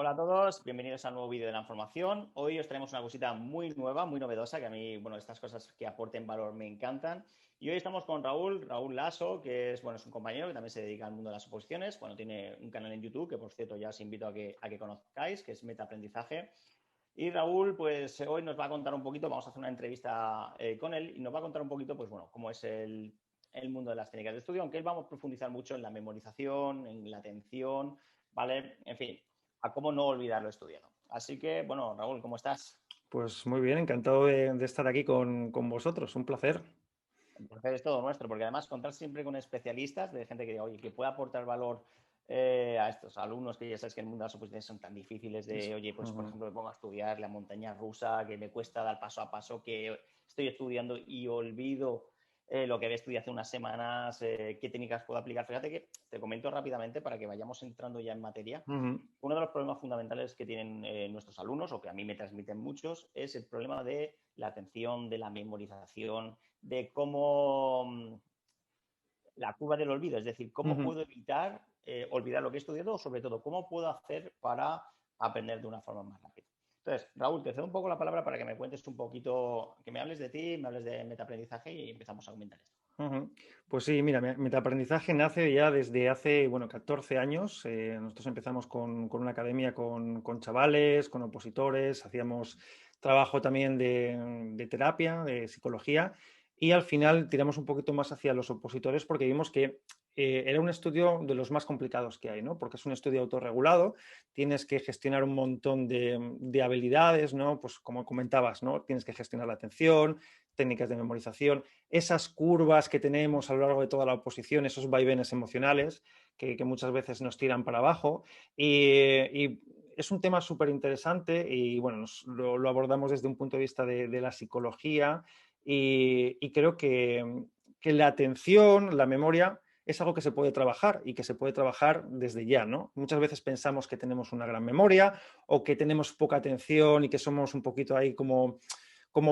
Hola a todos, bienvenidos a un nuevo vídeo de la formación. Hoy os traemos una cosita muy nueva, muy novedosa, que a mí, bueno, estas cosas que aporten valor me encantan. Y hoy estamos con Raúl Lasso, que es, bueno, es un compañero que también se dedica al mundo de las oposiciones. Bueno, tiene un canal en YouTube, que por cierto ya os invito a que conozcáis, que es Metaaprendizaje. Y Raúl, pues hoy nos va a contar un poquito, vamos a hacer una entrevista con él y nos va a contar un poquito, pues bueno, cómo es el mundo de las técnicas de estudio, aunque él vamos a profundizar mucho en la memorización, en la atención, ¿vale? En fin, a cómo no olvidar lo estudiado. Así que, bueno, Raúl, ¿cómo estás? Pues muy bien, encantado de estar aquí con vosotros, un placer. El placer es todo nuestro, porque además contar siempre con especialistas, de gente que diga, oye, que pueda aportar valor a estos alumnos que ya sabes que el mundo de las oposiciones son tan difíciles de, oye, pues por Ujú. ejemplo me pongo a estudiar la montaña rusa, que me cuesta dar paso a paso, que estoy estudiando y olvido lo que había estudiado hace unas semanas, qué técnicas puedo aplicar. Fíjate que te comento rápidamente para que vayamos entrando ya en materia. Ujú. Uno de los problemas fundamentales que tienen nuestros alumnos, o que a mí me transmiten muchos, es el problema de la atención, de la memorización, de cómo la curva del olvido, es decir, cómo Ujú. puedo evitar olvidar lo que he estudiado o sobre todo cómo puedo hacer para aprender de una forma más rápida. Entonces, Raúl, te cedo un poco la palabra para que me cuentes un poquito, que me hables de ti, me hables de metaaprendizaje y empezamos a comentar esto. Ujú. Pues sí, mira, Metaaprendizaje nace ya desde hace, bueno, 14 años. Nosotros empezamos con una academia con chavales, con opositores, hacíamos trabajo también de terapia, de psicología, y al final tiramos un poquito más hacia los opositores porque vimos que era un estudio de los más complicados que hay, ¿no? Porque es un estudio autorregulado, tienes que gestionar un montón de habilidades, ¿no? Pues como comentabas, ¿no? Tienes que gestionar la atención, técnicas de memorización, esas curvas que tenemos a lo largo de toda la oposición, esos vaivenes emocionales que muchas veces nos tiran para abajo. Y es un tema súper interesante y bueno, lo abordamos desde un punto de vista de la psicología y creo que la atención, la memoria, es algo que se puede trabajar y que se puede trabajar desde ya, ¿no? Muchas veces pensamos que tenemos una gran memoria o que tenemos poca atención y que somos un poquito ahí como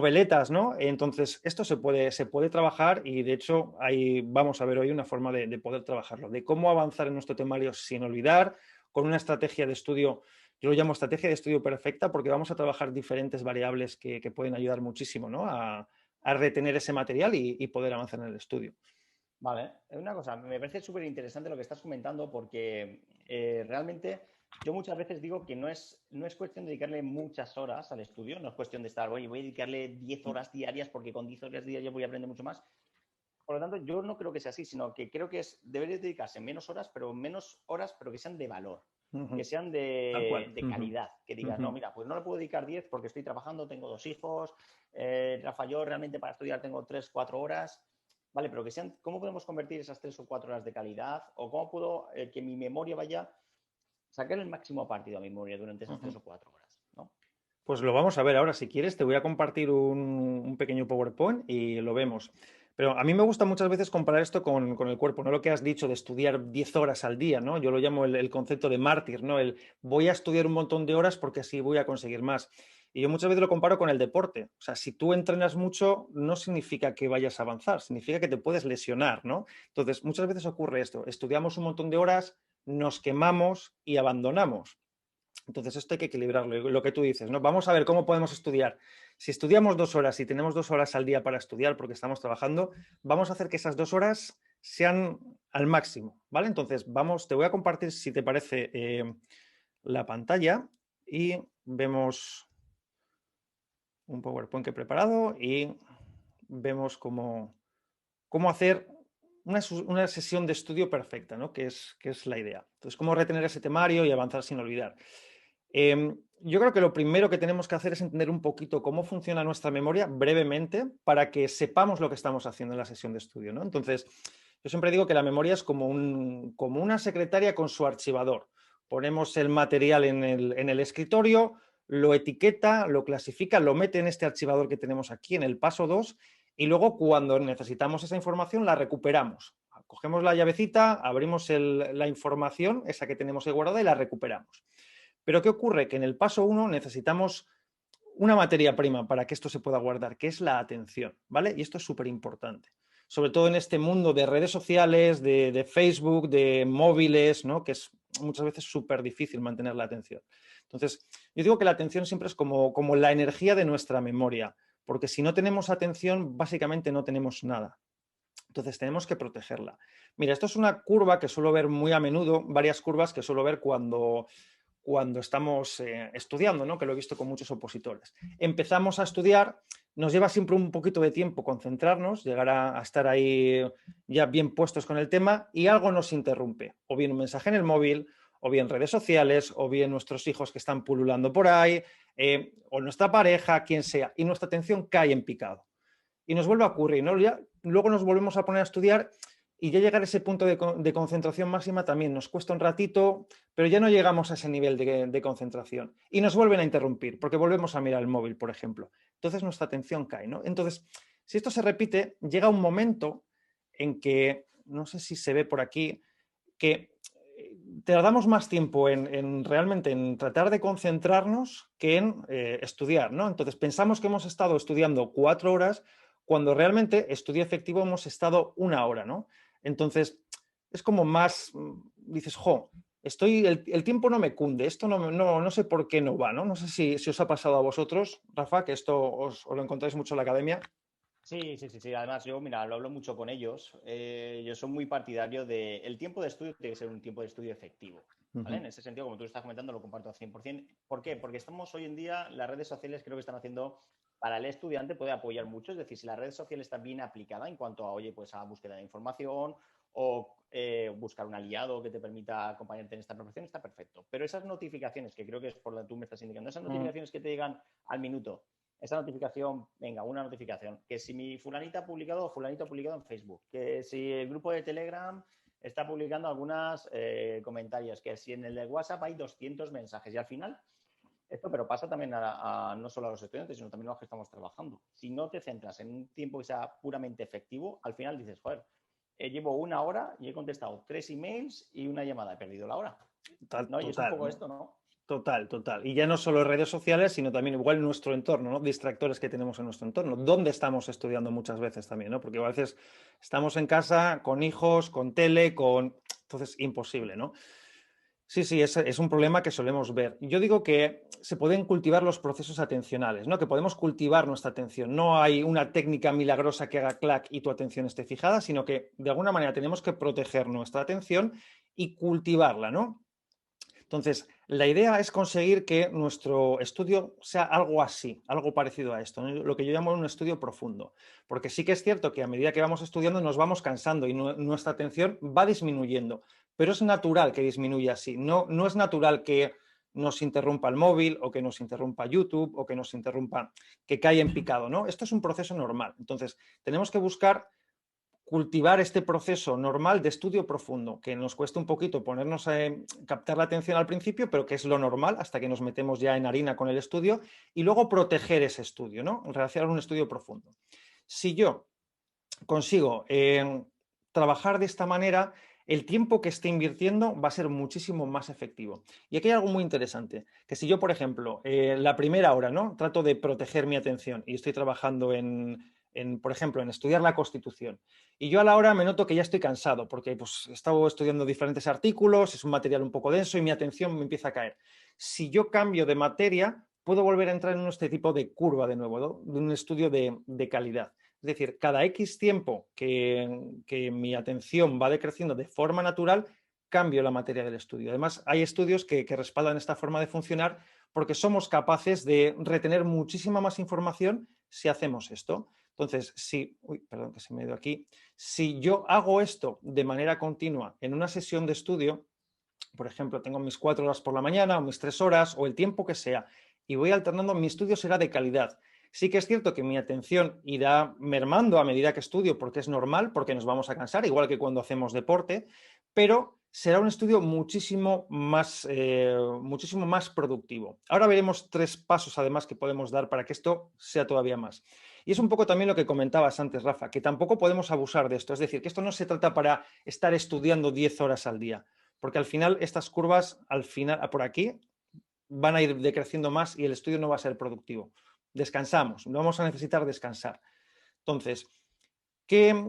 veletas, ¿no? Entonces, esto se puede trabajar y de hecho ahí vamos a ver hoy una forma de poder trabajarlo, de cómo avanzar en nuestro temario sin olvidar, con una estrategia de estudio, yo lo llamo estrategia de estudio perfecta porque vamos a trabajar diferentes variables que pueden ayudar muchísimo, ¿no? A retener ese material y poder avanzar en el estudio. Vale, una cosa, me parece súper interesante lo que estás comentando porque realmente yo muchas veces digo que no es cuestión de dedicarle muchas horas al estudio, no es cuestión de estar, oye, voy a dedicarle 10 horas diarias porque con 10 horas diarias voy a aprender mucho más. Por lo tanto, yo no creo que sea así, sino que creo que debería dedicarse menos horas, pero que sean de valor, Uh que -huh. sean Tal cual. de Uh -huh. calidad, que Uh digas, no, -huh. mira, pues no le puedo dedicar 10 porque estoy trabajando, tengo 2 hijos, Rafa, yo realmente para estudiar tengo 3 4 horas. Vale, pero que sean, ¿cómo podemos convertir esas 3 o 4 horas de calidad? ¿O cómo puedo que mi memoria vaya, sacar el máximo partido a mi memoria durante Uh esas tres -huh. o cuatro horas? ¿No? Pues lo vamos a ver ahora, si quieres, te voy a compartir un pequeño PowerPoint y lo vemos. Pero a mí me gusta muchas veces comparar esto con el cuerpo, no lo que has dicho de estudiar 10 horas al día, ¿no? Yo lo llamo el concepto de mártir, ¿no? El voy a estudiar un montón de horas porque así voy a conseguir más. Y yo muchas veces lo comparo con el deporte. O sea, si tú entrenas mucho, no significa que vayas a avanzar, significa que te puedes lesionar, ¿no? Entonces, muchas veces ocurre esto, estudiamos un montón de horas, nos quemamos y abandonamos. Entonces, esto hay que equilibrarlo, lo que tú dices, ¿no? Vamos a ver cómo podemos estudiar. Si estudiamos 2 horas y tenemos 2 horas al día para estudiar porque estamos trabajando, vamos a hacer que esas 2 horas sean al máximo, ¿vale? Entonces, te voy a compartir, si te parece, la pantalla y vemos un PowerPoint que he preparado y vemos cómo hacer una sesión de estudio perfecta, ¿no? Que es la idea. Entonces, cómo retener ese temario y avanzar sin olvidar. Yo creo que lo primero que tenemos que hacer es entender un poquito cómo funciona nuestra memoria brevemente para que sepamos lo que estamos haciendo en la sesión de estudio, ¿no? Entonces, yo siempre digo que la memoria es como una secretaria con su archivador. Ponemos el material en el escritorio, lo etiqueta, lo clasifica, lo mete en este archivador que tenemos aquí, en el paso 2, y luego cuando necesitamos esa información la recuperamos. Cogemos la llavecita, abrimos la información, esa que tenemos ahí guardada, y la recuperamos. Pero ¿qué ocurre? Que en el paso 1 necesitamos una materia prima para que esto se pueda guardar, que es la atención, ¿vale? Y esto es súper importante. Sobre todo en este mundo de redes sociales, de Facebook, de móviles, ¿no? Que es muchas veces súper difícil mantener la atención. Entonces, yo digo que la atención siempre es como la energía de nuestra memoria, porque si no tenemos atención, básicamente no tenemos nada. Entonces tenemos que protegerla. Mira, esto es una curva que suelo ver muy a menudo, varias curvas que suelo ver cuando estamos estudiando, ¿no? Que lo he visto con muchos opositores. Empezamos a estudiar, nos lleva siempre un poquito de tiempo concentrarnos, llegar a estar ahí ya bien puestos con el tema y algo nos interrumpe, o bien un mensaje en el móvil, o bien redes sociales, o bien nuestros hijos que están pululando por ahí, o nuestra pareja, quien sea, y nuestra atención cae en picado. Y nos vuelve a ocurrir, ¿no? Ya, luego nos volvemos a poner a estudiar y ya llegar a ese punto de concentración máxima también nos cuesta un ratito, pero ya no llegamos a ese nivel de concentración. Y nos vuelven a interrumpir, porque volvemos a mirar el móvil, por ejemplo. Entonces nuestra atención cae, ¿no? Entonces, si esto se repite, llega un momento en que, no sé si se ve por aquí, que tardamos más tiempo realmente en tratar de concentrarnos que en estudiar, ¿no? Entonces pensamos que hemos estado estudiando 4 horas cuando realmente estudio efectivo hemos estado 1 hora, ¿no? Entonces es como más, dices, jo, el tiempo no me cunde, esto no sé por qué no va, ¿no? No sé si os ha pasado a vosotros, Rafa, que esto os lo encontráis mucho en la academia. Sí, sí, sí, sí. Además, yo, mira, lo hablo mucho con ellos. Yo soy muy partidario de el tiempo de estudio tiene que ser un tiempo de estudio efectivo. ¿Vale? Ujú. En ese sentido, como tú estás comentando, lo comparto al 100%. ¿Por qué? Porque estamos hoy en día, las redes sociales creo que están haciendo, para el estudiante puede apoyar mucho. Es decir, si la red social está bien aplicada en cuanto a, oye, pues a búsqueda de información o buscar un aliado que te permita acompañarte en esta profesión, está perfecto. Pero esas notificaciones, que creo que es por lo que tú me estás indicando, esas notificaciones que te llegan al minuto, esa notificación, venga, una notificación, que si mi fulanita ha publicado o fulanito ha publicado en Facebook, que si el grupo de Telegram está publicando algunos comentarios, que si en el de WhatsApp hay 200 mensajes y al final, esto pero pasa también no solo a los estudiantes, sino también a los que estamos trabajando. Si no te centras en un tiempo que sea puramente efectivo, al final dices, joder, llevo 1 hora y he contestado 3 emails y una llamada, he perdido la hora. Total, ¿No? Y es un total, poco ¿no? esto, ¿no? Total, total. Y ya no solo redes sociales, sino también igual nuestro entorno, ¿no? Distractores que tenemos en nuestro entorno. ¿Dónde estamos estudiando muchas veces también, ¿no? Porque a veces estamos en casa con hijos, con tele, con... Entonces, imposible, ¿no? Sí, sí, es un problema que solemos ver. Yo digo que se pueden cultivar los procesos atencionales, ¿no? Que podemos cultivar nuestra atención. No hay una técnica milagrosa que haga clac y tu atención esté fijada, sino que de alguna manera tenemos que proteger nuestra atención y cultivarla, ¿no? Entonces, la idea es conseguir que nuestro estudio sea algo así, algo parecido a esto, ¿no? Lo que yo llamo un estudio profundo. Porque sí que es cierto que a medida que vamos estudiando nos vamos cansando y nuestra atención va disminuyendo, pero es natural que disminuya así. No es natural que nos interrumpa el móvil o que nos interrumpa YouTube o que nos interrumpa, que caiga en picado, ¿no? Esto es un proceso normal. Entonces, tenemos que buscar cultivar este proceso normal de estudio profundo, que nos cuesta un poquito ponernos a captar la atención al principio, pero que es lo normal hasta que nos metemos ya en harina con el estudio, y luego proteger ese estudio, ¿no? Realizar un estudio profundo. Si yo consigo trabajar de esta manera, el tiempo que esté invirtiendo va a ser muchísimo más efectivo. Y aquí hay algo muy interesante, que si yo, por ejemplo, la primera hora, ¿no? Trato de proteger mi atención y estoy trabajando por ejemplo, en estudiar la Constitución. Y yo a la hora me noto que ya estoy cansado porque pues, he estado estudiando diferentes artículos, es un material un poco denso y mi atención me empieza a caer. Si yo cambio de materia, puedo volver a entrar en este tipo de curva de nuevo, ¿no? De un estudio de calidad. Es decir, cada X tiempo que mi atención va decreciendo de forma natural, cambio la materia del estudio. Además, hay estudios que respaldan esta forma de funcionar porque somos capaces de retener muchísima más información si hacemos esto. Entonces, perdón que se me ha ido aquí, si yo hago esto de manera continua en una sesión de estudio, por ejemplo, tengo mis 4 horas por la mañana o mis 3 horas o el tiempo que sea y voy alternando, mi estudio será de calidad. Sí que es cierto que mi atención irá mermando a medida que estudio porque es normal, porque nos vamos a cansar, igual que cuando hacemos deporte, pero será un estudio muchísimo más productivo. Ahora veremos 3 pasos además que podemos dar para que esto sea todavía más. Y es un poco también lo que comentabas antes, Rafa, que tampoco podemos abusar de esto. Es decir, que esto no se trata para estar estudiando 10 horas al día, porque al final estas curvas, por aquí, van a ir decreciendo más y el estudio no va a ser productivo. Descansamos, vamos a necesitar descansar. Entonces, ¿qué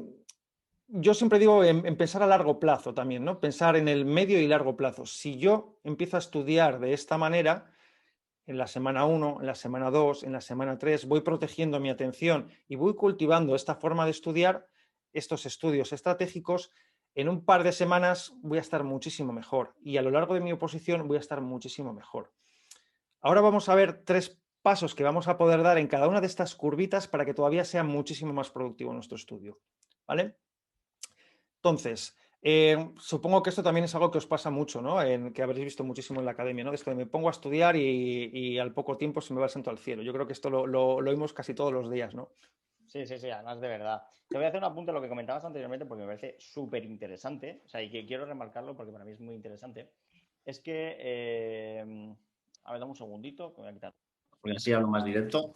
yo siempre digo en pensar a largo plazo también, ¿no? Pensar en el medio y largo plazo. Si yo empiezo a estudiar de esta manera, en la semana 1, en la semana 2, en la semana 3, voy protegiendo mi atención y voy cultivando esta forma de estudiar, estos estudios estratégicos, en un par de semanas voy a estar muchísimo mejor y a lo largo de mi oposición voy a estar muchísimo mejor. Ahora vamos a ver 3 pasos que vamos a poder dar en cada una de estas curvitas para que todavía sea muchísimo más productivo nuestro estudio, ¿vale? Entonces, supongo que esto también es algo que os pasa mucho, ¿no? Que habréis visto muchísimo en la academia, ¿no? De esto de me pongo a estudiar y al poco tiempo se me va el santo al cielo. Yo creo que esto lo oímos casi todos los días, ¿no? Sí, sí, sí, además de verdad. Te voy a hacer un apunte a lo que comentabas anteriormente porque me parece súper interesante, o sea, y que quiero remarcarlo porque para mí es muy interesante. Es que, a ver, dame un segundito, que me voy a quitar. Porque así hablo más directo.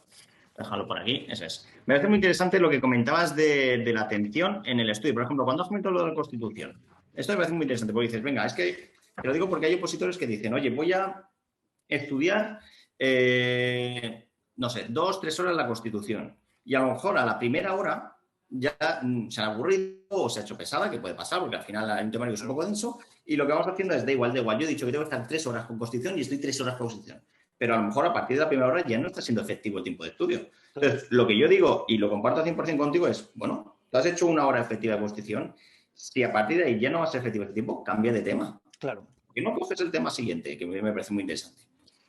Déjalo por aquí, eso es. Me parece muy interesante lo que comentabas de la atención en el estudio. Por ejemplo, cuando has comentado lo de la Constitución, esto me parece muy interesante porque dices, venga, es que te lo digo porque hay opositores que dicen, oye, voy a estudiar, no sé, 2, 3 horas la Constitución. Y a lo mejor a la primera hora ya se ha aburrido o se ha hecho pesada, que puede pasar, porque al final hay un temario que es un poco denso, y lo que vamos haciendo es da igual, da igual. Yo he dicho que tengo que estar 3 horas con Constitución y estoy 3 horas con Constitución. Pero a lo mejor a partir de la primera hora ya no está siendo efectivo el tiempo de estudio. Entonces, lo que yo digo, y lo comparto al 100% contigo, es, bueno, tú has hecho 1 hora efectiva de Constitución, si a partir de ahí ya no va a ser efectivo ese tiempo, cambia de tema. Claro. ¿Por qué no coges el tema siguiente, que me parece muy interesante?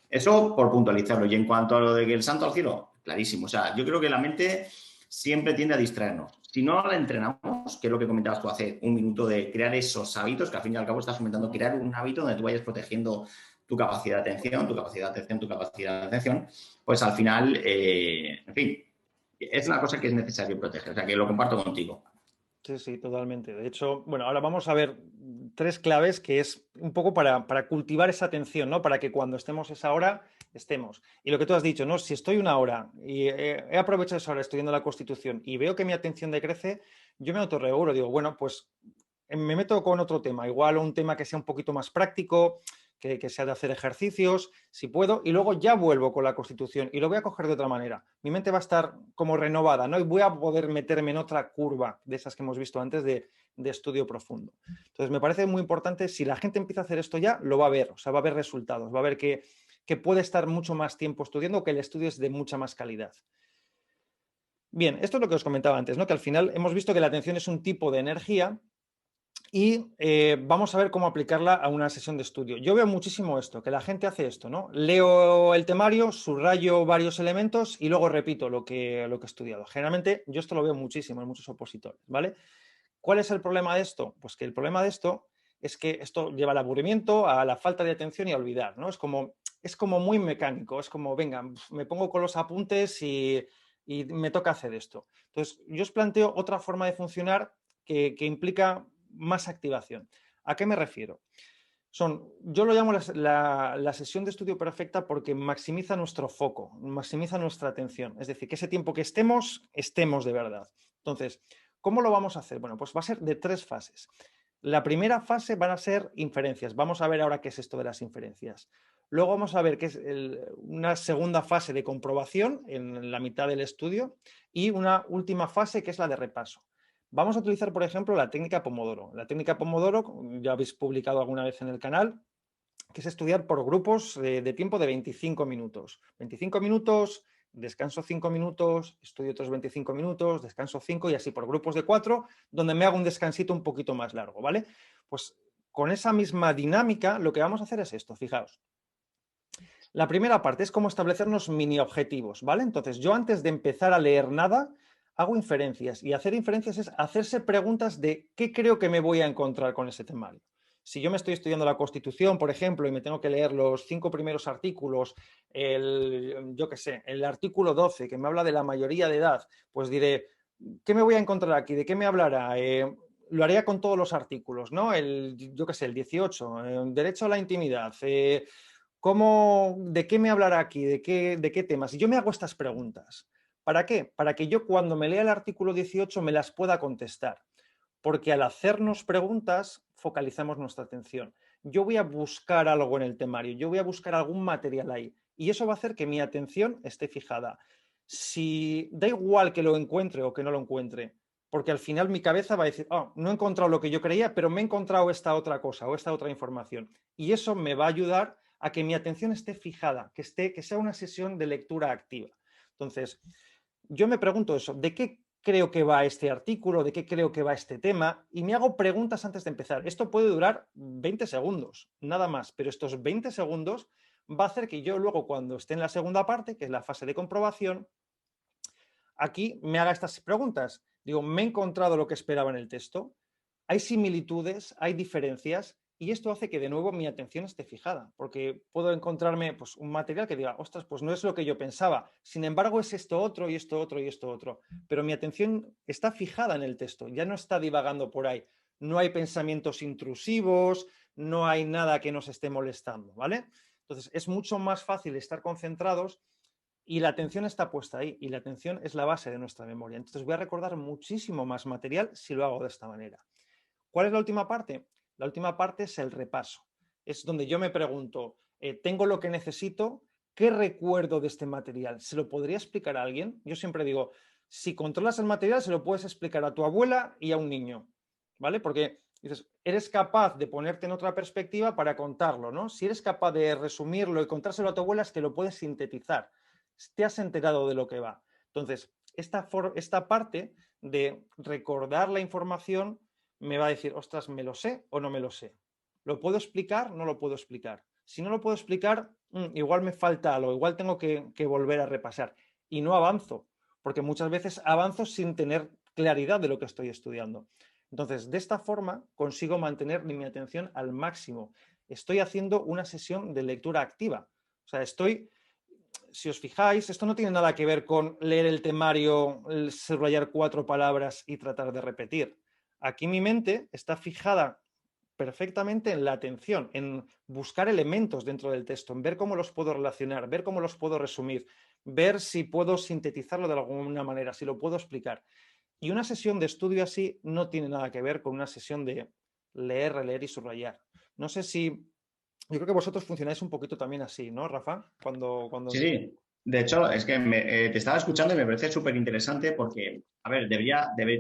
Eso por puntualizarlo. Y en cuanto a lo de que el santo al cielo, clarísimo. O sea, yo creo que la mente siempre tiende a distraernos. Si no la entrenamos, que es lo que comentabas tú hace un minuto, de crear esos hábitos, que al fin y al cabo estás comentando crear un hábito donde tú vayas protegiendo tu capacidad de atención, tu capacidad de atención, tu capacidad de atención, pues al final, en fin, es una cosa que es necesario proteger. O sea, que lo comparto contigo. Sí, sí, totalmente. De hecho, bueno, ahora vamos a ver 3 claves que es un poco para cultivar esa atención, ¿no? Para que cuando estemos esa hora, estemos. Y lo que tú has dicho, ¿no? Si estoy 1 hora y he aprovechado esa hora estudiando la Constitución y veo que mi atención decrece, yo me autorreguro, digo, bueno, pues me meto con otro tema, igual un tema que sea un poquito más práctico, que sea de hacer ejercicios, si puedo, y luego ya vuelvo con la Constitución y lo voy a coger de otra manera. Mi mente va a estar como renovada, ¿no? Y voy a poder meterme en otra curva de esas que hemos visto antes de estudio profundo. Entonces, me parece muy importante, si la gente empieza a hacer esto ya, lo va a ver, o sea, va a ver resultados, va a ver que puede estar mucho más tiempo estudiando, que el estudio es de mucha más calidad. Bien, esto es lo que os comentaba antes, ¿no? Que al final hemos visto que la atención es un tipo de energía y vamos a ver cómo aplicarla a una sesión de estudio. Yo veo muchísimo esto, que la gente hace esto, ¿no? Leo el temario, subrayo varios elementos y luego repito lo que he estudiado. Generalmente yo esto lo veo muchísimo en muchos opositores, ¿vale? ¿Cuál es el problema de esto? Pues que el problema de esto es que esto lleva al aburrimiento, a la falta de atención y a olvidar, ¿no? Es como muy mecánico, es como, venga, me pongo con los apuntes y me toca hacer esto. Entonces, yo os planteo otra forma de funcionar que implica más activación. ¿A qué me refiero? Yo lo llamo la sesión de estudio perfecta porque maximiza nuestro foco, maximiza nuestra atención. Es decir, que ese tiempo que estemos de verdad. Entonces, ¿cómo lo vamos a hacer? Bueno, pues va a ser de 3 fases. La primera fase van a ser inferencias. Vamos a ver ahora qué es esto de las inferencias. Luego vamos a ver qué es una segunda fase de comprobación en la mitad del estudio y una última fase que es la de repaso. Vamos a utilizar, por ejemplo, la técnica Pomodoro. La técnica Pomodoro, ya habéis publicado alguna vez en el canal, que es estudiar por grupos de tiempo de 25 minutos. 25 minutos, descanso 5 minutos, estudio otros 25 minutos, descanso 5 y así por grupos de 4, donde me hago un descansito un poquito más largo, ¿vale? Pues con esa misma dinámica lo que vamos a hacer es esto, fijaos. La primera parte es como establecernos mini objetivos, ¿vale? Entonces, yo antes de empezar a leer nada, hago inferencias. Y hacer inferencias es hacerse preguntas de qué creo que me voy a encontrar con ese temario. Si yo me estoy estudiando la Constitución, por ejemplo, y me tengo que leer los 5 primeros artículos, yo qué sé, el artículo 12, que me habla de la mayoría de edad, pues diré, ¿qué me voy a encontrar aquí? ¿De qué me hablará? Lo haría con todos los artículos, ¿no? Yo qué sé, el 18, derecho a la intimidad, ¿de qué me hablará aquí? ¿De qué temas? Y yo me hago estas preguntas. ¿Para qué? Para que yo cuando me lea el artículo 18 me las pueda contestar. Porque al hacernos preguntas focalizamos nuestra atención. Yo voy a buscar algo en el temario, yo voy a buscar algún material ahí. Y eso va a hacer que mi atención esté fijada. Si da igual que lo encuentre o que no lo encuentre, porque al final mi cabeza va a decir, oh, no he encontrado lo que yo creía, pero me he encontrado esta otra cosa o esta otra información. Y eso me va a ayudar a que mi atención esté fijada, que sea una sesión de lectura activa. Entonces, yo me pregunto eso, ¿de qué creo que va este artículo? ¿De qué creo que va este tema? Y me hago preguntas antes de empezar. Esto puede durar 20 segundos, nada más, pero estos 20 segundos va a hacer que yo luego, cuando esté en la segunda parte, que es la fase de comprobación, aquí me haga estas preguntas. Digo, ¿me he encontrado lo que esperaba en el texto? ¿Hay similitudes? ¿Hay diferencias? Y esto hace que de nuevo mi atención esté fijada, porque puedo encontrarme pues, un material que diga, ostras, pues no es lo que yo pensaba. Sin embargo, es esto otro y esto otro y esto otro. Pero mi atención está fijada en el texto, ya no está divagando por ahí. No hay pensamientos intrusivos, no hay nada que nos esté molestando, ¿vale? Entonces, es mucho más fácil estar concentrados y la atención está puesta ahí y la atención es la base de nuestra memoria. Entonces, voy a recordar muchísimo más material si lo hago de esta manera. ¿Cuál es la última parte? La última parte es el repaso. Es donde yo me pregunto, ¿tengo lo que necesito? ¿Qué recuerdo de este material? ¿Se lo podría explicar a alguien? Yo siempre digo, si controlas el material, se lo puedes explicar a tu abuela y a un niño, ¿vale? Porque dices, eres capaz de ponerte en otra perspectiva para contarlo, ¿no? Si eres capaz de resumirlo y contárselo a tu abuela, es que lo puedes sintetizar. Te has enterado de lo que va. Entonces, esta parte de recordar la información me va a decir, ostras, ¿me lo sé o no me lo sé? ¿Lo puedo explicar? ¿No lo puedo explicar? Si no lo puedo explicar, igual me falta algo, igual tengo que volver a repasar. Y no avanzo, porque muchas veces avanzo sin tener claridad de lo que estoy estudiando. Entonces, de esta forma consigo mantener mi atención al máximo. Estoy haciendo una sesión de lectura activa. O sea, si os fijáis, esto no tiene nada que ver con leer el temario, subrayar 4 palabras y tratar de repetir. Aquí mi mente está fijada perfectamente en la atención, en buscar elementos dentro del texto, en ver cómo los puedo relacionar, ver cómo los puedo resumir, ver si puedo sintetizarlo de alguna manera, si lo puedo explicar. Y una sesión de estudio así no tiene nada que ver con una sesión de leer, releer y subrayar. No sé si... Yo creo que vosotros funcionáis un poquito también así, ¿no, Rafa? Sí, sí. De hecho, es que te estaba escuchando y me parece súper interesante porque, a ver,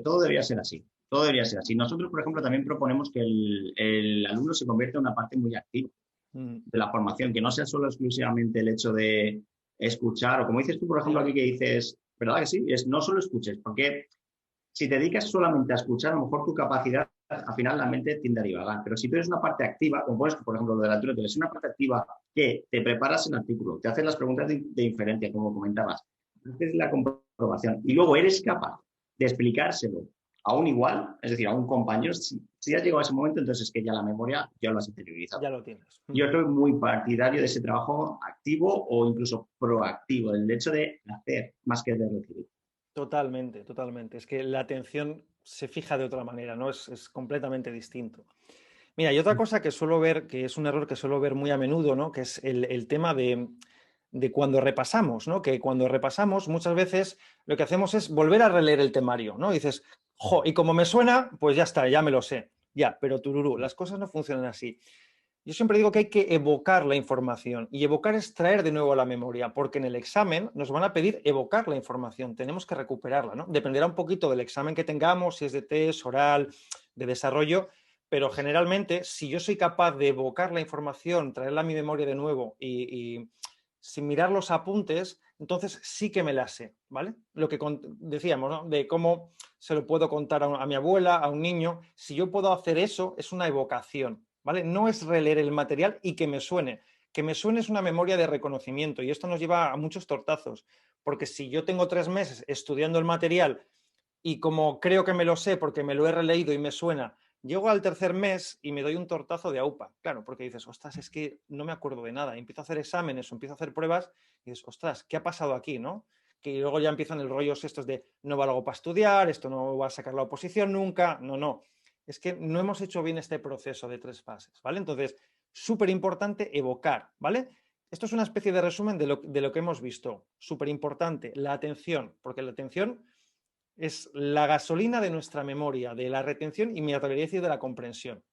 todo debería ser así. Todo debería ser así. Nosotros, por ejemplo, también proponemos que el alumno se convierta en una parte muy activa de la formación, que no sea solo exclusivamente el hecho de escuchar, o como dices tú, por ejemplo, aquí que dices, ¿verdad que sí? Es no solo escuches, porque si te dedicas solamente a escuchar, a lo mejor tu capacidad, al final la mente tiende a divagar. Pero si tú eres una parte activa, como puedes, por ejemplo, lo de la lectura, es una parte activa que te preparas el artículo, te hacen las preguntas de inferencia, como comentabas, haces la comprobación y luego eres capaz de explicárselo a un igual, es decir, a un compañero, si has llegado a ese momento, entonces es que ya la memoria ya lo has interiorizado. Ya lo tienes. Yo soy muy partidario de ese trabajo activo o incluso proactivo, el hecho de hacer más que de recibir. Totalmente, totalmente. Es que la atención se fija de otra manera, ¿no? Es completamente distinto. Mira, y otra cosa que suelo ver, que es un error que suelo ver muy a menudo, ¿no? Que es el tema de cuando repasamos, ¿no? Que cuando repasamos muchas veces lo que hacemos es volver a releer el temario, ¿no? Y dices, jo, y como me suena, pues ya está, ya me lo sé. Ya, pero tururú, las cosas no funcionan así. Yo siempre digo que hay que evocar la información y evocar es traer de nuevo a la memoria, porque en el examen nos van a pedir evocar la información, tenemos que recuperarla, ¿no? Dependerá un poquito del examen que tengamos, si es de test, oral, de desarrollo, pero generalmente si yo soy capaz de evocar la información, traerla a mi memoria de nuevo y sin mirar los apuntes, entonces sí que me la sé, ¿vale? Lo que decíamos, ¿no? De cómo se lo puedo contar a mi abuela, a un niño, si yo puedo hacer eso, es una evocación. ¿Vale? No es releer el material y que me suene. Que me suene es una memoria de reconocimiento y esto nos lleva a muchos tortazos, porque si yo tengo 3 meses estudiando el material y como creo que me lo sé porque me lo he releído y me suena, llego al tercer mes y me doy un tortazo de aupa. Claro, porque dices, ostras, es que no me acuerdo de nada. Y empiezo a hacer exámenes o empiezo a hacer pruebas y dices, ostras, ¿qué ha pasado aquí, no? Que luego ya empiezan el rollos estos de no valgo para estudiar, esto no va a sacar la oposición nunca. No, no. Es que no hemos hecho bien este proceso de 3 fases, ¿vale? Entonces, súper importante evocar, ¿vale? Esto es una especie de resumen de lo que hemos visto. Súper importante, la atención, porque la atención es la gasolina de nuestra memoria, de la retención y me atrevería a decir de la comprensión.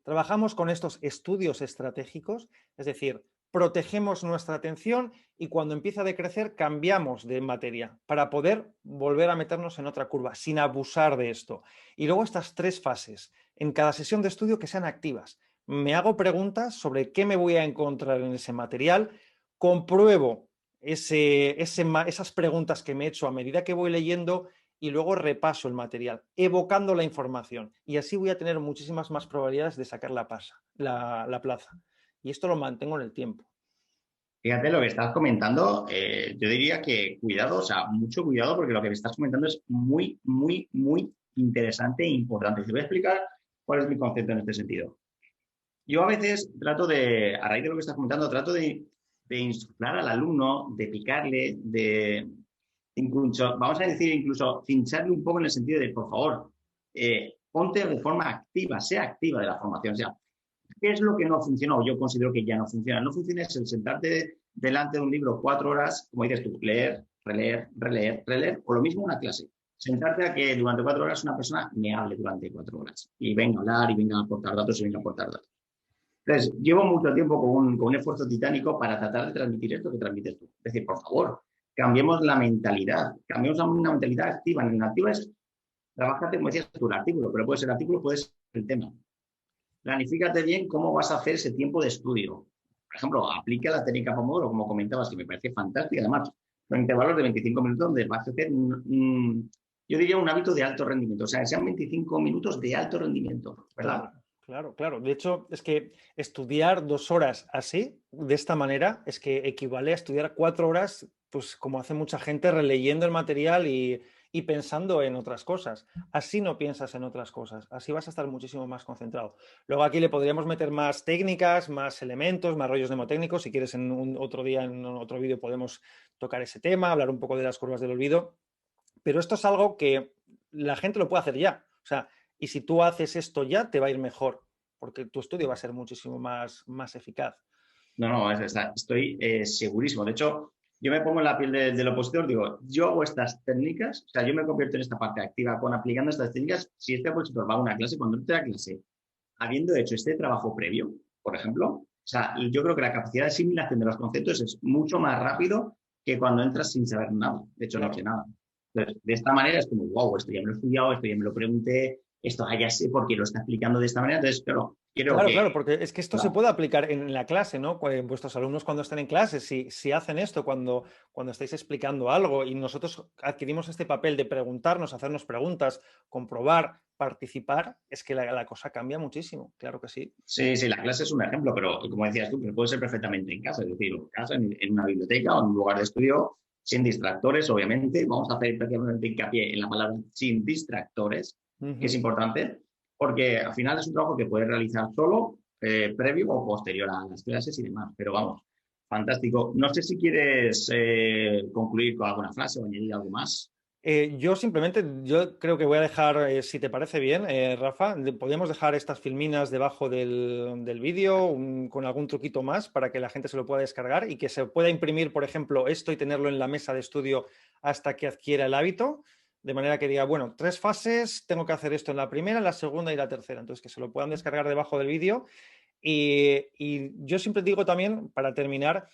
Trabajamos con estos estudios estratégicos, es decir, protegemos nuestra atención y cuando empieza a decrecer cambiamos de materia para poder volver a meternos en otra curva sin abusar de esto. Y luego estas 3 fases en cada sesión de estudio que sean activas. Me hago preguntas sobre qué me voy a encontrar en ese material, compruebo esas preguntas que me he hecho a medida que voy leyendo y luego repaso el material, evocando la información. Y así voy a tener muchísimas más probabilidades de sacar la plaza. Y esto lo mantengo en el tiempo. Fíjate lo que estás comentando, yo diría que cuidado, o sea, mucho cuidado porque lo que me estás comentando es muy, muy, muy interesante e importante. Te voy a explicar cuál es mi concepto en este sentido. Yo a veces a raíz de lo que estás comentando, trato de insuflar al alumno, de picarle, incluso, vamos a decir, incluso cincharle un poco en el sentido de, por favor, ponte de forma activa, sea activa de la formación. O sea, ¿qué es lo que no funciona o yo considero que ya no funciona? No funciona es el sentarte delante de un libro 4 horas, como dices tú, leer, releer, releer, releer, o lo mismo una clase. Sentarte a que durante 4 horas una persona me hable durante 4 horas y venga a hablar y venga a aportar datos y venga a aportar datos. Entonces, llevo mucho tiempo con un esfuerzo titánico para tratar de transmitir esto que transmites tú. Es decir, por favor, cambiemos la mentalidad, cambiemos a una mentalidad activa. En la activa es, trabajarte, como decías tú, el artículo, pero puede ser el artículo, puede ser el tema. Planifícate bien cómo vas a hacer ese tiempo de estudio. Por ejemplo, aplica la técnica Pomodoro, como comentabas, que me parece fantástica. Además, son intervalos de 25 minutos donde vas a hacer yo diría un hábito de alto rendimiento. O sea, que sean 25 minutos de alto rendimiento, ¿verdad? Claro, claro, claro. De hecho, es que estudiar 2 horas así, de esta manera, es que equivale a estudiar 4 horas, pues como hace mucha gente, releyendo el material y pensando en otras cosas. Así no piensas en otras cosas, así vas a estar muchísimo más concentrado. Luego aquí le podríamos meter más técnicas, más elementos, más rollos mnemotécnicos. Si quieres, otro día, en otro vídeo, podemos tocar ese tema, hablar un poco de las curvas del olvido. Pero esto es algo que la gente lo puede hacer ya. O sea, y si tú haces esto ya, te va a ir mejor, porque tu estudio va a ser muchísimo más eficaz. No, estoy segurísimo. De hecho, yo me pongo en la piel del opositor, digo, yo hago estas técnicas, o sea, yo me convierto en esta parte activa con aplicando estas técnicas. Si este opositor va a una clase, cuando entre a clase, habiendo hecho este trabajo previo, por ejemplo, o sea, yo creo que la capacidad de asimilación de los conceptos es mucho más rápido que cuando entras sin saber nada. De hecho, no sé nada. Entonces, de esta manera es como, wow, esto ya me lo he estudiado, esto ya me lo pregunté, esto ya sé por qué lo está explicando de esta manera. Entonces, claro, creo Claro, que... claro, porque es que esto se ¿verdad? puede aplicar en la clase, ¿no? Vuestros alumnos cuando estén en clase, si hacen esto cuando estáis explicando algo y nosotros adquirimos este papel de preguntarnos, hacernos preguntas, comprobar, participar, es que la cosa cambia muchísimo, claro que sí. Sí, sí, la clase es un ejemplo, pero como decías tú, pero puede ser perfectamente en casa, es decir, en casa, en una biblioteca o en un lugar de estudio, sin distractores, obviamente. Vamos a hacer especialmente hincapié en la palabra sin distractores, que es importante, porque al final es un trabajo que puedes realizar solo, previo o posterior a las clases y demás. Pero vamos, fantástico. No sé si quieres concluir con alguna frase o añadir algo más. Yo simplemente, yo creo que voy a dejar, si te parece bien, Rafa, podríamos dejar estas filminas debajo del vídeo con algún truquito más para que la gente se lo pueda descargar y que se pueda imprimir, por ejemplo, esto y tenerlo en la mesa de estudio hasta que adquiera el hábito, de manera que diga, bueno, 3 fases, tengo que hacer esto en la primera, en la segunda y la tercera. Entonces, que se lo puedan descargar debajo del vídeo. Y yo siempre digo también, para terminar,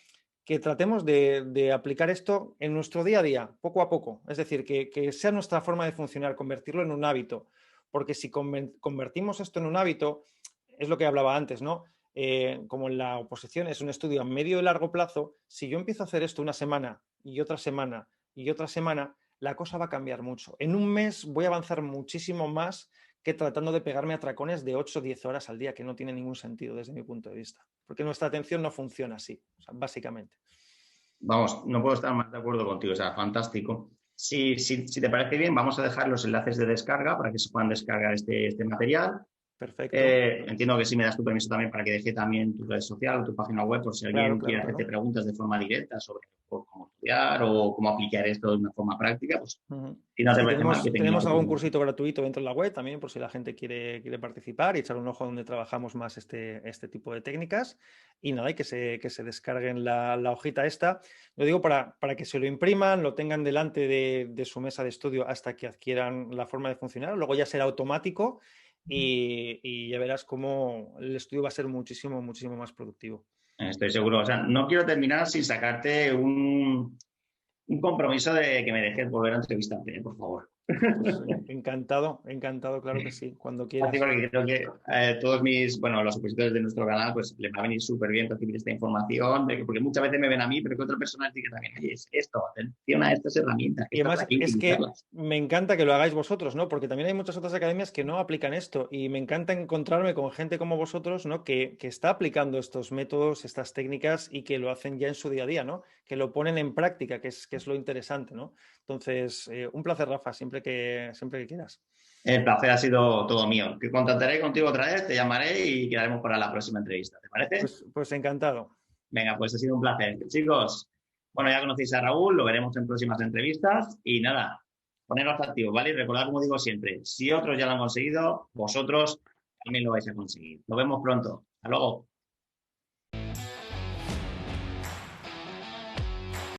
que tratemos de aplicar esto en nuestro día a día, poco a poco. Es decir, que sea nuestra forma de funcionar, convertirlo en un hábito. Porque si convertimos esto en un hábito, es lo que hablaba antes, ¿no? Como en la oposición es un estudio a medio y largo plazo, si yo empiezo a hacer esto una semana y otra semana y otra semana, la cosa va a cambiar mucho. En un mes voy a avanzar muchísimo más que tratando de pegarme a atracones de 8 o 10 horas al día, que no tiene ningún sentido desde mi punto de vista. Porque nuestra atención no funciona así, o sea, básicamente. Vamos, no puedo estar más de acuerdo contigo, o sea, fantástico. Si te parece bien, vamos a dejar los enlaces de descarga para que se puedan descargar este material. Perfecto. Entiendo que sí me das tu permiso también para que deje también tu red social o tu página web por si Claro, alguien claro, quiere hacerte claro. preguntas de forma directa sobre cómo estudiar o cómo aplicar esto de una forma práctica, pues si no te Sí, parece mal que tenemos tengamos algún un... cursito gratuito dentro de la web también, por si la gente quiere participar y echar un ojo donde trabajamos más este tipo de técnicas. Y nada, y que se descarguen la hojita esta. Lo digo para que se lo impriman, lo tengan delante de su mesa de estudio hasta que adquieran la forma de funcionar. Luego ya será automático y ya verás cómo el estudio va a ser muchísimo, muchísimo más productivo. Estoy seguro. O sea, no quiero terminar sin sacarte un compromiso de que me dejes volver a entrevistarte, por favor. Pues encantado, encantado, claro que sí, cuando Así quieras. porque creo que todos los opositores de nuestro canal, pues les va a venir súper bien recibir esta información, porque muchas veces me ven a mí, pero que otra persona diga también, oye, es esto, atención a estas herramientas, que Y estas además hay que es que utilizarlas. me encanta que lo hagáis vosotros, ¿no? Porque también hay muchas otras academias que no aplican esto y me encanta encontrarme con gente como vosotros, ¿no? Que está aplicando estos métodos, estas técnicas y que lo hacen ya en su día a día, ¿no? Que lo ponen en práctica, que es lo interesante, ¿no? Entonces, un placer, Rafa, siempre que quieras. El placer ha sido todo mío. Que contactaré contigo otra vez, te llamaré y quedaremos para la próxima entrevista. ¿Te parece? Pues encantado. Venga, pues ha sido un placer. Chicos, bueno, ya conocéis a Raúl, lo veremos en próximas entrevistas y nada, poneros activos, ¿vale? Y recordad, como digo siempre, si otros ya lo han conseguido, vosotros también lo vais a conseguir. Nos vemos pronto. Hasta luego.